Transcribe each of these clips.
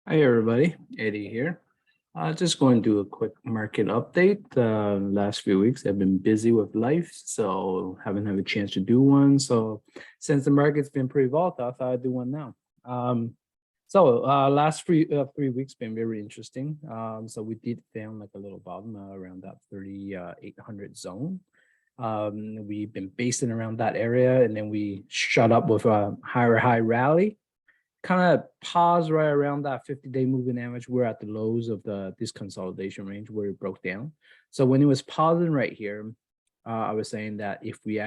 Hi everybody, Eddie here. Just going to do a quick market update. Last few weeks I've been busy with life, so haven't had a chance to do one. So since the market's been pretty volatile, I thought I'd do one now. Last 3 weeks been very interesting. So we did found like a little bottom around that 3,800 zone. We've been basing around that area, and then we shut up with a higher high rally, kind of paused right around that 50-day moving average. We're at the lows of this consolidation range where it broke down. So when it was pausing right here, I was saying that if we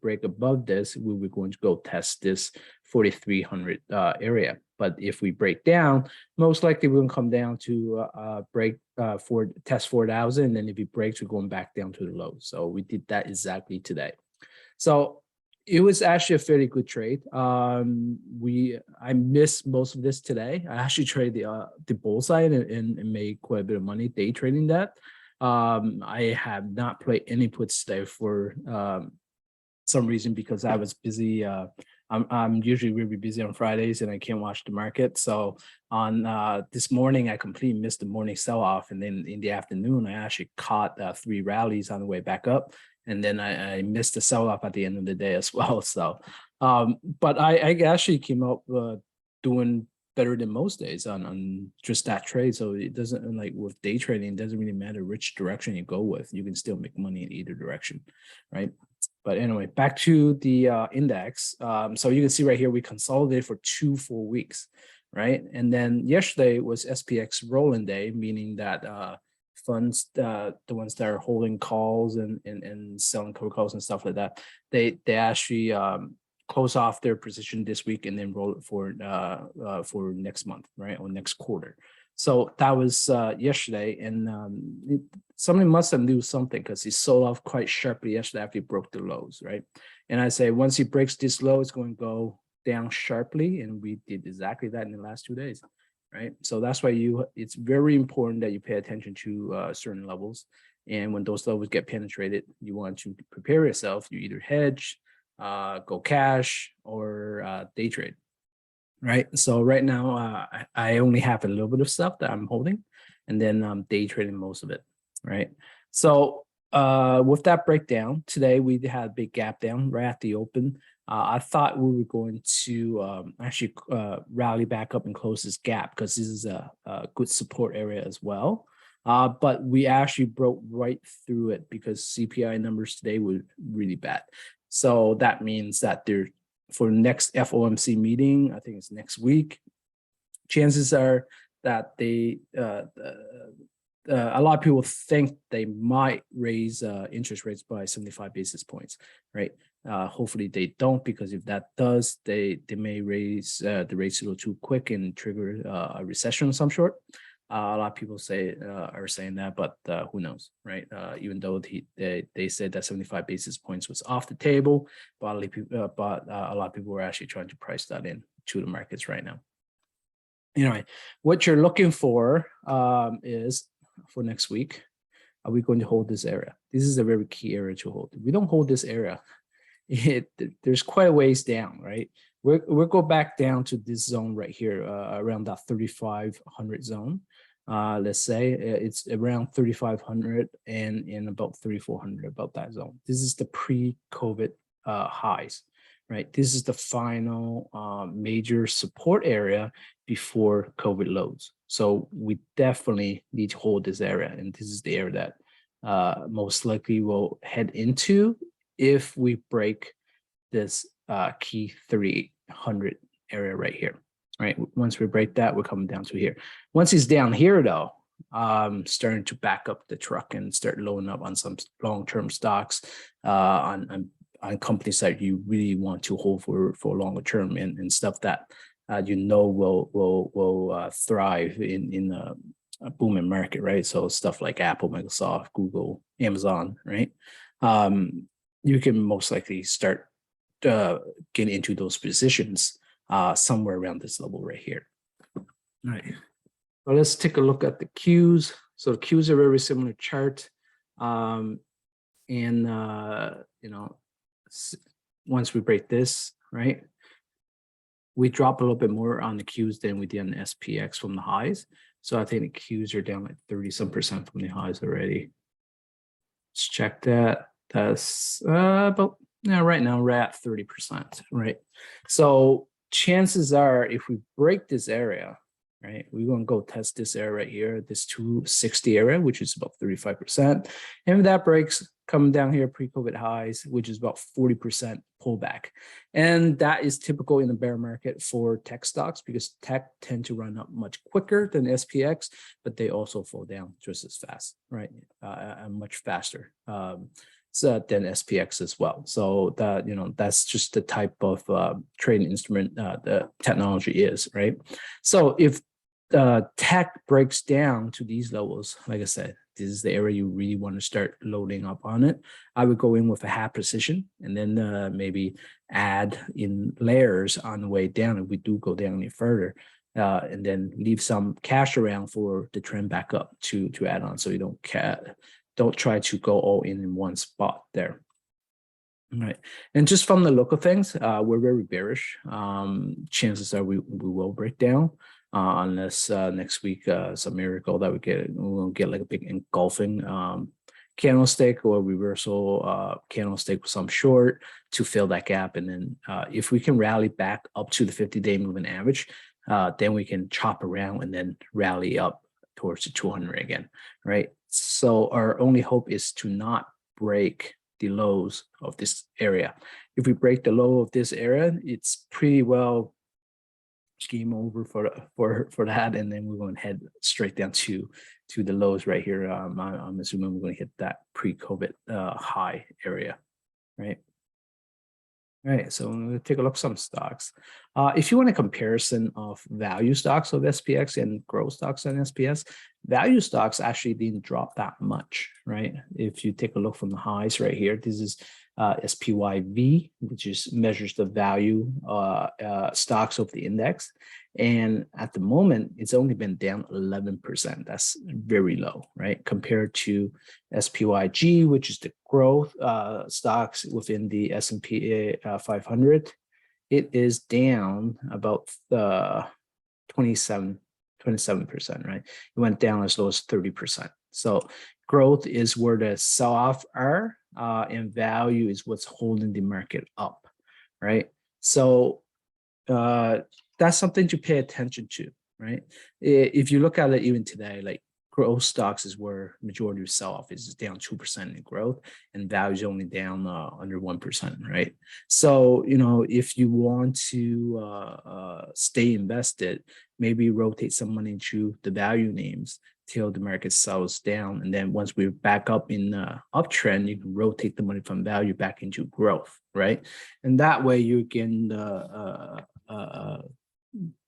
break above this, we were going to go test this 4,300 area. But if we break down, most likely we're going to come down to break for test 4,000. And then if it breaks, we're going back down to the low. So we did that exactly today. So it was actually a fairly good trade. I missed most of this today. I actually traded the bull side and made quite a bit of money day trading that. I have not played any puts today for some reason because I was busy. I'm usually really busy on Fridays and I can't watch the market. So on this morning, I completely missed the morning sell off, and then in the afternoon, I actually caught 3 rallies on the way back up, and then I missed the sell off at the end of the day as well. So, but I actually came up doing better than most days on just that trade. So it doesn't, like with day trading, it doesn't really matter which direction you go with. You can still make money in either direction, right? But anyway, back to the index. So you can see right here, we consolidated for 2 full weeks, right? And then yesterday was Spx Rolling day, meaning that funds, the ones that are holding calls and selling cold calls and stuff like that, they actually close off their position this week and then roll it for next month, right, or next quarter. So that was yesterday, and somebody must have knew something because he sold off quite sharply yesterday after he broke the lows, right? And I say once he breaks this low, it's going to go down sharply, and we did exactly that in the last 2 days, right? So that's why it's very important that you pay attention to certain levels, and when those levels get penetrated, you want to prepare yourself. You either hedge, go cash, or day trade. Right. So right now, I only have a little bit of stuff that I'm holding, and then I'm day trading most of it. Right. So with that breakdown, today we had a big gap down right at the open. I thought we were going to actually rally back up and close this gap because this is a good support area as well. But we actually broke right through it because CPI numbers today were really bad. So that means that for next FOMC meeting, I think it's next week, chances are that a lot of people think they might raise interest rates by 75 basis points, right? Hopefully they don't, because if that does, they may raise the rates a little too quick and trigger a recession of some sort. A lot of people are saying that, but who knows, right? Even though they said that 75 basis points was off the table, but a lot of people were actually trying to price that in to the markets right now. Anyway, what you're looking for is for next week. Are we going to hold this area? This is a very key area to hold. If we don't hold this area, there's quite a ways down, right? We'll go back down to this zone right here, around that 3,500 zone. Let's say it's around 3,500 and in about 3,400, about that zone. This is the pre-COVID highs, right? This is the final major support area before COVID lows. So we definitely need to hold this area, and this is the area that most likely will head into if we break this key 300 area right here, right? Once we break that, we're coming down to here. Once it's down here, though, starting to back up the truck and start loading up on some long-term stocks, on companies that you really want to hold for longer term, and stuff that will thrive in a booming market, right? So stuff like Apple, Microsoft, Google, Amazon, right? You can most likely start get into those positions somewhere around this level right here. All right. Well, let's take a look at the Qs. So the Qs are very similar chart. Once we break this, right, We dropped a little bit more on the Qs than we did on the SPX from the highs. So I think the Qs are down like 30-some% from the highs already. Let's check that. That's about, yeah, right now we're at 30%, right? So chances are if we break this area, right, we're going to go test this area right here, this 260 area, which is about 35%. And if that breaks, coming down here pre-COVID highs, which is about 40% pullback. And that is typical in the bear market for tech stocks because tech tend to run up much quicker than SPX, but they also fall down just as fast, right? Much faster. Than SPX as well. So that, that's just the type of trading instrument the technology is, right? So if tech breaks down to these levels, like I said, this is the area you really want to start loading up on it. I would go in with a half position and then maybe add in layers on the way down if we do go down any further. And then leave some cash around for the trend back up to add on, so you don't try to go all in one spot there. All right, and just from the look of things, we're very bearish. Chances are we will break down unless next week some miracle that we'll get like a big engulfing candlestick or reversal candlestick with some short to fill that gap. And then if we can rally back up to the 50-day moving average, then we can chop around and then rally up towards the 200 again, right? So our only hope is to not break the lows of this area. If we break the low of this area, it's pretty well game over for that, and then we're going to head straight down to the lows right here. I'm assuming we're going to hit that pre-COVID high area, right? All right, so I'm going to take a look at some stocks. If you want a comparison of value stocks of SPX and growth stocks on SPS, value stocks actually didn't drop that much, right? If you take a look from the highs right here, this is SPYV, which measures the value stocks of the index. And at the moment, it's only been down 11%. That's very low, right? Compared to SPYG, which is the growth stocks within the S&P 500, it is down about 27%, right? It went down as low as 30%. So growth is where the sell-off are, and value is what's holding the market up, right? So that's something to pay attention to, right? If you look at it even today, like growth stocks is where majority of sell-off is down 2% in growth, and value is only down under 1%, right? So, if you want to stay invested, maybe rotate some money into the value names till the market sells down. And then once we're back up in uptrend, you can rotate the money from value back into growth, right? And that way you can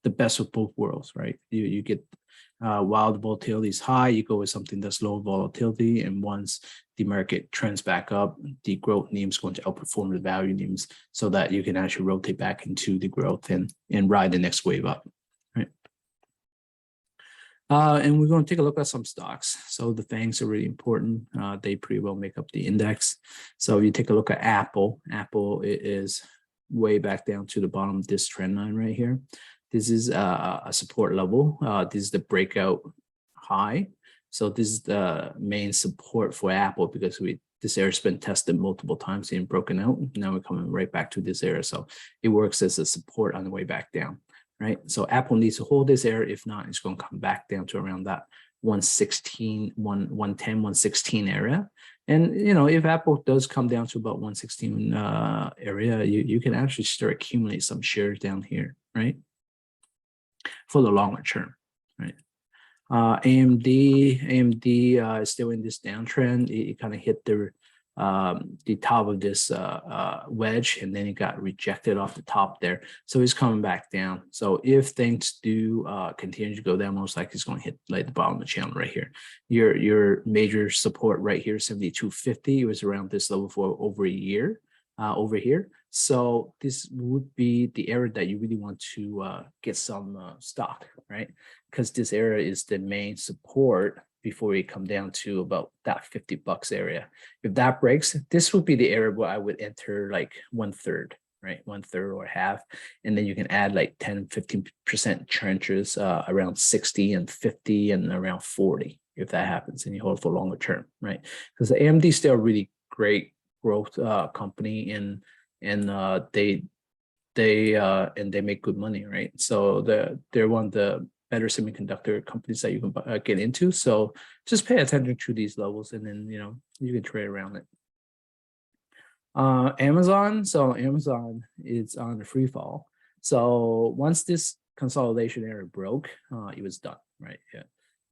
the best of both worlds, right? You get while the volatility is high, you go with something that's low volatility, and once the market trends back up, the growth name is going to outperform the value names, so that you can actually rotate back into the growth and ride the next wave up, right? And we're going to take a look at some stocks. So the FANGs are really important. They pretty well make up the index. So you take a look at Apple. Apple is way back down to the bottom of this trend line right here. This is a support level. This is the breakout high. So this is the main support for Apple, because this area has been tested multiple times and broken out. Now we're coming right back to this area. So it works as a support on the way back down, right? So Apple needs to hold this area. If not, it's going to come back down to around that 116, 110, 116 area. And, if Apple does come down to about 116 area, you can actually start accumulate some shares down here, right? For the longer term, right? AMD is still in this downtrend. It kind of hit the top of this wedge, and then it got rejected off the top there. So it's coming back down. So if things do continue to go down, most likely it's going to hit like the bottom of the channel right here. Your major support right here, 72.50. It was around this level for over a year over here. So this would be the area that you really want to get some stock, right? Because this area is the main support before we come down to about that $50 area. If that breaks, this would be the area where I would enter like 1/3, right? 1/3 or half. And then you can add like 10-15% trenches around 60 and 50 and around 40 if that happens and you hold for longer term, right? Because the AMD is still a really great growth company, and they make good money, right? So they're one of the better semiconductor companies that you can get into. So just pay attention to these levels, and then you can trade around it. Amazon. So Amazon is on the free fall. So once this consolidation area broke, it was done, right? Yeah.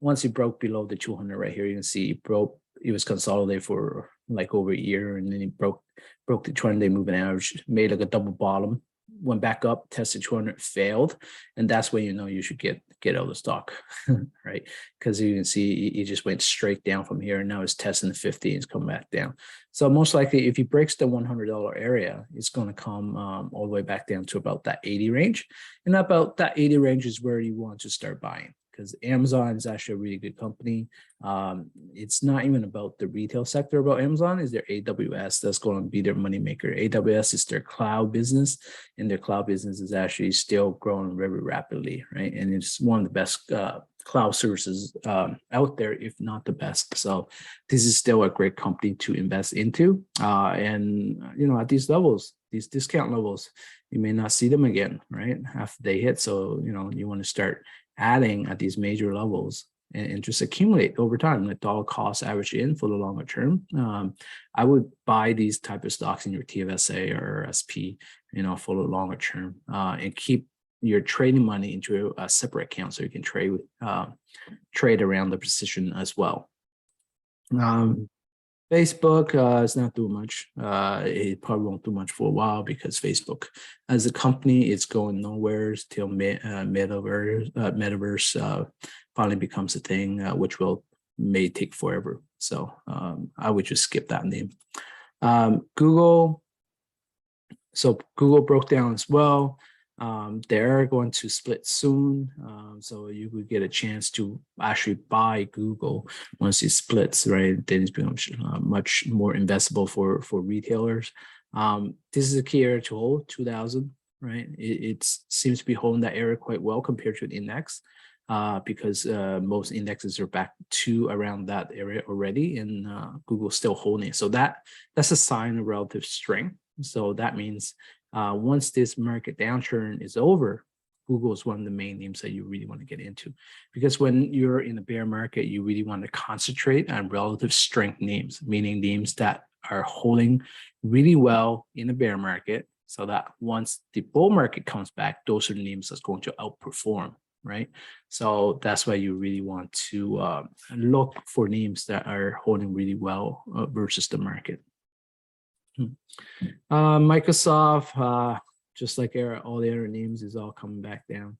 Once it broke below the 200 right here, you can see it broke. It was consolidated for like over a year, and then it broke the 20-day moving average, made like a double bottom, went back up, tested 200, failed, and that's when you should get out of the stock, right? Because you can see it just went straight down from here, and now it's testing the 50 and it's coming back down. So most likely, if he breaks the $100 area, it's going to come all the way back down to about that 80 range, and about that 80 range is where you want to start buying. Because Amazon is actually a really good company. It's not even about the retail sector about Amazon, is their AWS that's going to be their moneymaker. AWS is their cloud business, and their cloud business is actually still growing very rapidly, right? And it's one of the best cloud services out there, if not the best. So this is still a great company to invest into. And at these levels, these discount levels, you may not see them again, right? After they hit. So you want to start adding at these major levels and just accumulate over time, like dollar cost average in for the longer term. I would buy these type of stocks in your TFSA or SP, for the longer term, and keep your trading money into a separate account so you can trade around the position as well. Facebook is not doing much. It probably won't do much for a while because Facebook, as a company, it's going nowhere till metaverse finally becomes a thing, which may take forever. So I would just skip that name. Google. So Google broke down as well. They're going to split soon, so you could get a chance to actually buy Google once it splits, right? Then it becomes much more investable for retailers. This is a key area to hold, 2000, right? It seems to be holding that area quite well compared to an index, because most indexes are back to around that area already, and Google's still holding it. So that's a sign of relative strength. So that means once this market downturn is over, Google is one of the main names that you really want to get into, because when you're in a bear market, you really want to concentrate on relative strength names, meaning names that are holding really well in a bear market, so that once the bull market comes back, those are the names that's going to outperform, right? So that's why you really want to look for names that are holding really well versus the market. Microsoft, just like all the other names, is all coming back down,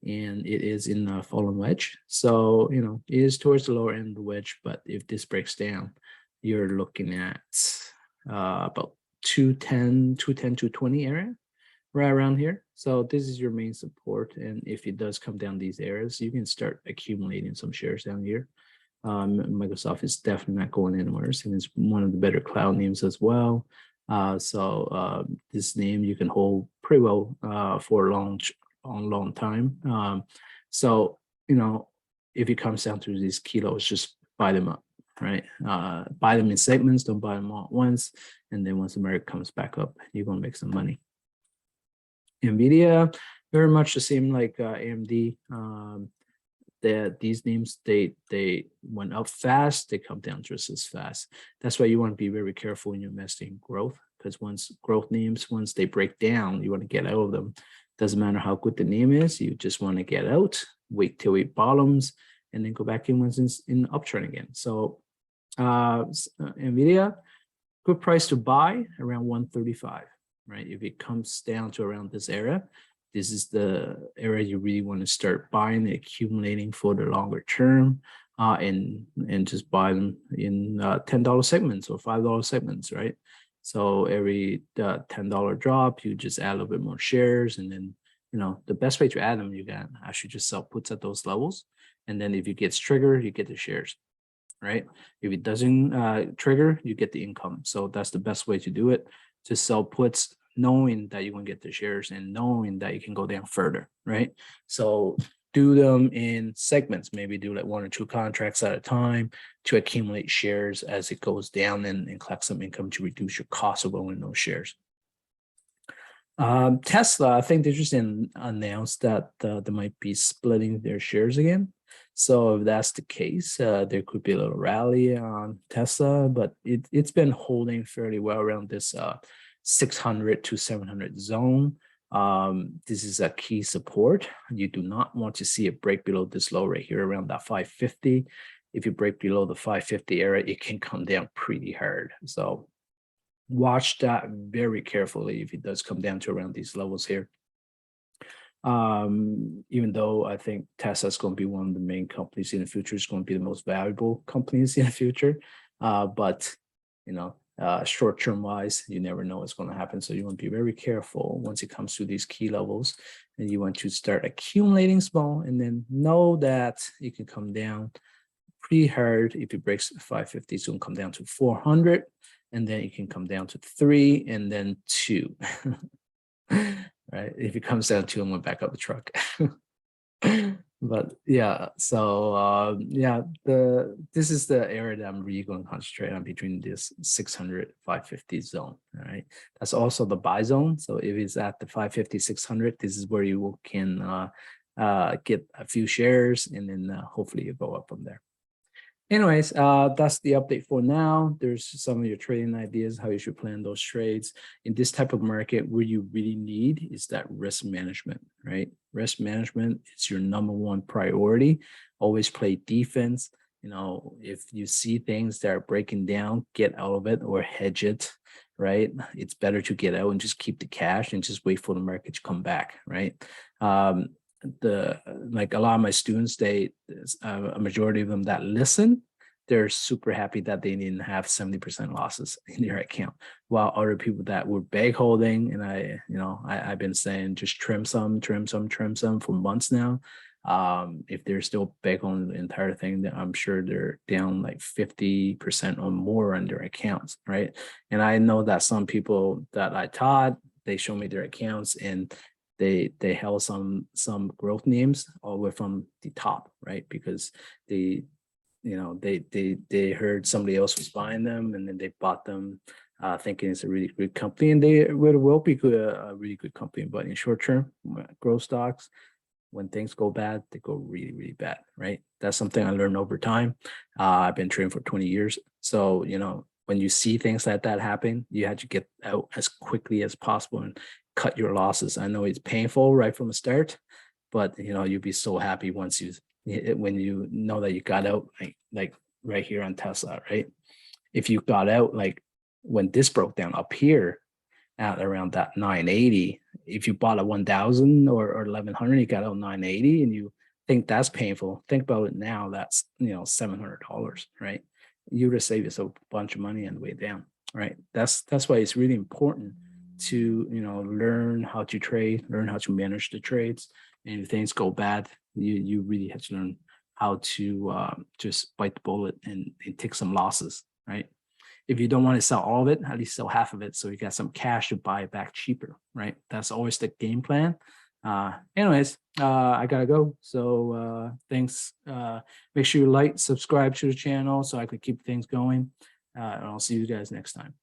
and it is in the fallen wedge. So it is towards the lower end of the wedge, but if this breaks down, you're looking at about 210, 220 area, right around here. So this is your main support, and if it does come down these areas, you can start accumulating some shares down here. Microsoft is definitely not going anywhere, and it's one of the better cloud names as well. So this name you can hold pretty well for a long time. So if it comes down to these kilos, just buy them up, right? Buy them in segments, don't buy them all at once, and then once the market comes back up, you're gonna make some money. Nvidia, very much the same like AMD. These names, they went up fast, they come down just as fast. That's why you want to be very careful when you invest in growth, because once they break down, you want to get out of them. Doesn't matter how good the name is, you just want to get out, wait till it bottoms, and then go back in once it's in uptrend again. So Nvidia, good price to buy around 135, right? If it comes down to around this area, this is the area you really want to start buying, accumulating for the longer term, and just buy them in $10 segments or $5 segments, right? So every $10 drop, you just add a little bit more shares, and then the best way to add them, you can actually just sell puts at those levels, and then if it gets triggered, you get the shares, right? If it doesn't trigger, you get the income. So that's the best way to do it. Just sell puts knowing that you're going to get the shares and knowing that you can go down further, right? So do them in segments, maybe do like 1 or 2 contracts at a time to accumulate shares as it goes down and collect some income to reduce your cost of owning those shares. Tesla, I think they just announced that they might be splitting their shares again. So if that's the case, there could be a little rally on Tesla, but it's been holding fairly well around this 600 to 700 zone. This is a key support. You do not want to see it break below this low right here around that 550. If you break below the 550 area, it can come down pretty hard. So watch that very carefully if it does come down to around these levels here. Even though I think Tesla is going to be one of the main companies in the future, it's going to be the most valuable companies in the future. But you know, short-term wise, you never know what's going to happen. So you want to be very careful once it comes to these key levels, and you want to start accumulating small, and then know that it can come down pretty hard. If it breaks 550, it's going to come down to 400, and then it can come down to 3 and then 2. Right? If it comes down to, I'm going back up the truck. But yeah, so yeah, this is the area that I'm really going to concentrate on, between this 600 550 zone. All right, that's also the buy zone. So if it's at the 550 600, this is where you can get a few shares, and then hopefully you go up from there. Anyways, that's the update for now. There's some of your trading ideas, how you should plan those trades. In this type of market, what you really need is that risk management, right? Risk management is your #1 priority. Always play defense. You know, if you see things that are breaking down, get out of it or hedge it, right? It's better to get out and just keep the cash and just wait for the market to come back, right? Like a lot of my students, a majority of them that listen, they're super happy that they didn't have 70% losses in their account, while other people that were bag holding, and I've been saying just trim some for months now. If they're still bag holding the entire thing, then I'm sure they're down like 50% or more on their accounts, right? And I know that some people that I taught, they show me their accounts, and they held some growth names all the way from the top, right? Because they heard somebody else was buying them, and then they bought them thinking it's a really good company, and they will be a really good company. But in short term, growth stocks, when things go bad, they go really, really bad, right? That's something I learned over time. I've been trading for 20 years. So, when you see things like that happen, you have to get out as quickly as possible and cut your losses. I know it's painful right from the start, but you'll be so happy when you know that you got out, like right here on Tesla, right? If you got out like when this broke down up here at around that 980, if you bought a 1,000 or 1,100, you got out 980, and you think that's painful. Think about it now. That's $700, right? You would have saved yourself a bunch of money on the way down, right? That's why it's really important to learn how to trade, learn how to manage the trades, and if things go bad, you really have to learn how to just bite the bullet and take some losses, right? If you don't want to sell all of it, at least sell half of it, so you got some cash to buy it back cheaper, right? That's always the game plan. Anyways, I gotta go. So thanks. Make sure you like, subscribe to the channel so I could keep things going. And I'll see you guys next time.